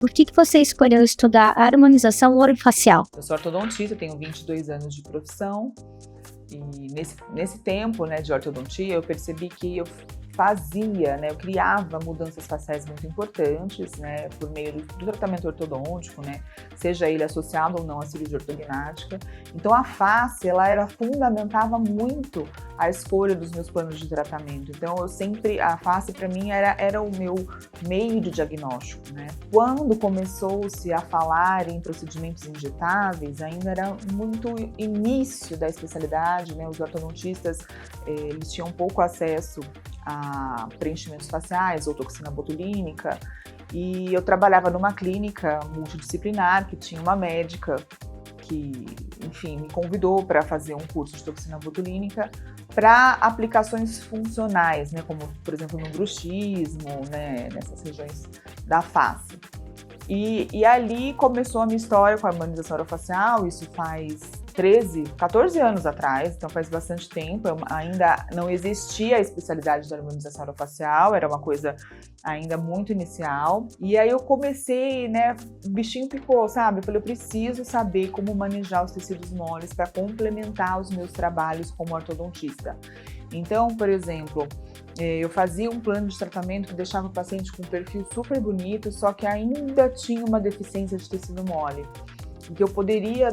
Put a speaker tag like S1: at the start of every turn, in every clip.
S1: Por que você escolheu estudar harmonização orofacial?
S2: Eu sou ortodontista, tenho 22 anos de profissão e nesse tempo, né, de ortodontia, eu percebi que eu fazia, né, eu criava mudanças faciais muito importantes, né, por meio do tratamento ortodôntico, né, seja ele associado ou não à cirurgia ortognática. Então a face, ela fundamentava muito a escolha dos meus planos de tratamento. Então a face para mim era o meu meio de diagnóstico, né. Quando começou-se a falar em procedimentos injetáveis, ainda era muito início da especialidade, né, os ortodontistas, eles tinham pouco acesso a preenchimentos faciais ou toxina botulínica, e eu trabalhava numa clínica multidisciplinar que tinha uma médica que, enfim, me convidou para fazer um curso de toxina botulínica para aplicações funcionais, né, como, por exemplo, no bruxismo, né, nessas regiões da face. E ali começou a minha história com a harmonização orofacial, isso faz 14 anos atrás, então faz bastante tempo. Ainda não existia a especialidade da harmonização orofacial, era uma coisa ainda muito inicial. E aí eu comecei, né, o bichinho picou, sabe? Eu falei, eu preciso saber como manejar os tecidos moles para complementar os meus trabalhos como ortodontista. Então, por exemplo, eu fazia um plano de tratamento que deixava o paciente com um perfil super bonito, só que ainda tinha uma deficiência de tecido mole. Que eu poderia,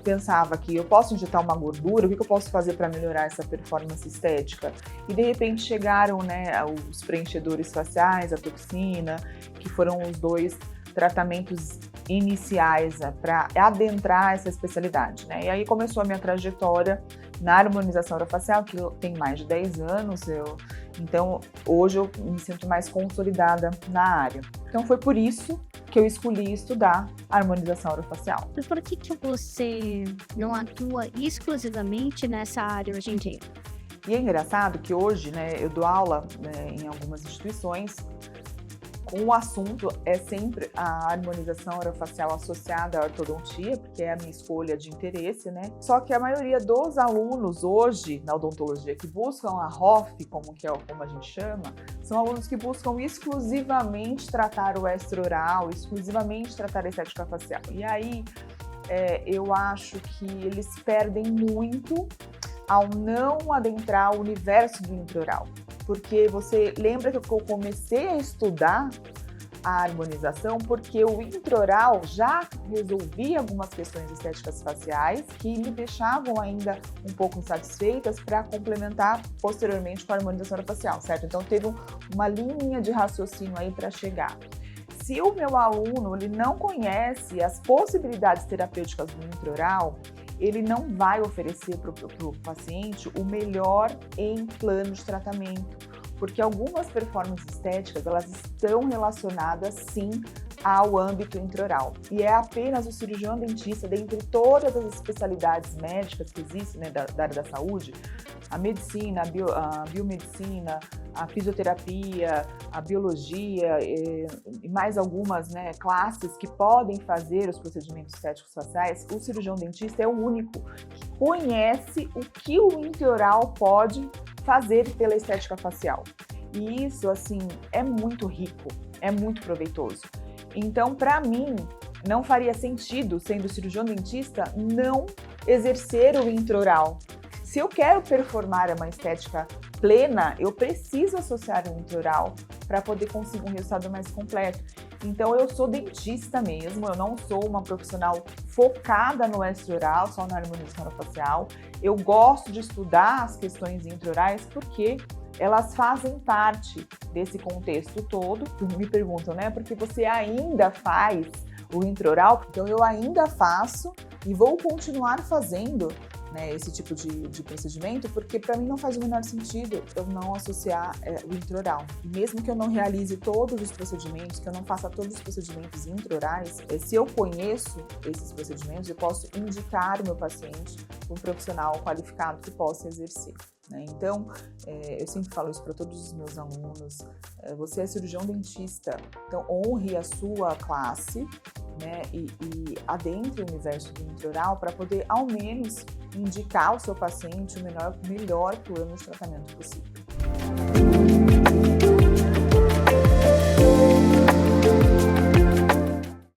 S2: pensava que eu posso injetar uma gordura, o que eu posso fazer para melhorar essa performance estética? E de repente chegaram, né, os preenchedores faciais, a toxina, que foram os dois tratamentos iniciais, né, para adentrar essa especialidade, né? E aí começou a minha trajetória na harmonização orofacial, que tem mais de 10 anos, então hoje eu me sinto mais consolidada na área. Então foi por isso que eu escolhi estudar harmonização orofacial.
S1: Mas por que você não atua exclusivamente nessa área hoje em dia?
S2: E é engraçado que hoje, né, eu dou aula, né, em algumas instituições, com o assunto é sempre a harmonização orofacial associada à ortodontia, porque é a minha escolha de interesse, né? Só que a maioria dos alunos hoje na odontologia que buscam a ROF, como a gente chama, são alunos que buscam exclusivamente tratar o extra-oral, exclusivamente tratar a estética facial. E aí eu acho que eles perdem muito ao não adentrar o universo do intraoral. Porque você lembra que eu comecei a estudar a harmonização porque o intraoral já resolvia algumas questões estéticas faciais que me deixavam ainda um pouco insatisfeitas para complementar posteriormente com a harmonização orofacial, certo? Então teve uma linha de raciocínio aí para chegar. Se o meu aluno ele não conhece as possibilidades terapêuticas do intraoral, ele não vai oferecer para o paciente o melhor em plano de tratamento, porque algumas performances estéticas elas estão relacionadas sim ao âmbito intraoral. E é apenas o cirurgião dentista, dentre todas as especialidades médicas que existem, né, da área da saúde, a medicina, a biomedicina, a fisioterapia, a biologia e mais algumas, né, classes que podem fazer os procedimentos estéticos faciais, o cirurgião dentista é o único que conhece o que o intraoral pode fazer pela estética facial. E isso, assim, é muito rico, é muito proveitoso. Então, para mim, não faria sentido, sendo cirurgião dentista, não exercer o intraoral. Se eu quero performar uma estética plena, eu preciso associar o intraoral para poder conseguir um resultado mais completo. Então, eu sou dentista mesmo, eu não sou uma profissional focada no extraoral, só na harmonização orofacial. Eu gosto de estudar as questões intraorais porque elas fazem parte desse contexto todo. Me perguntam, né, porque você ainda faz o intraoral? Então, eu ainda faço e vou continuar fazendo, né, esse tipo de procedimento, porque para mim não faz o menor sentido eu não associar o intraoral. E mesmo que eu não realize todos os procedimentos, que eu não faça todos os procedimentos intraorais, se eu conheço esses procedimentos, eu posso indicar o meu paciente para um profissional qualificado que possa exercer, né? Então, eu sempre falo isso para todos os meus alunos, você é cirurgião dentista, então honre a sua classe, né, e adentre o universo do intraoral para poder, ao menos, indicar ao seu paciente o melhor plano de tratamento possível.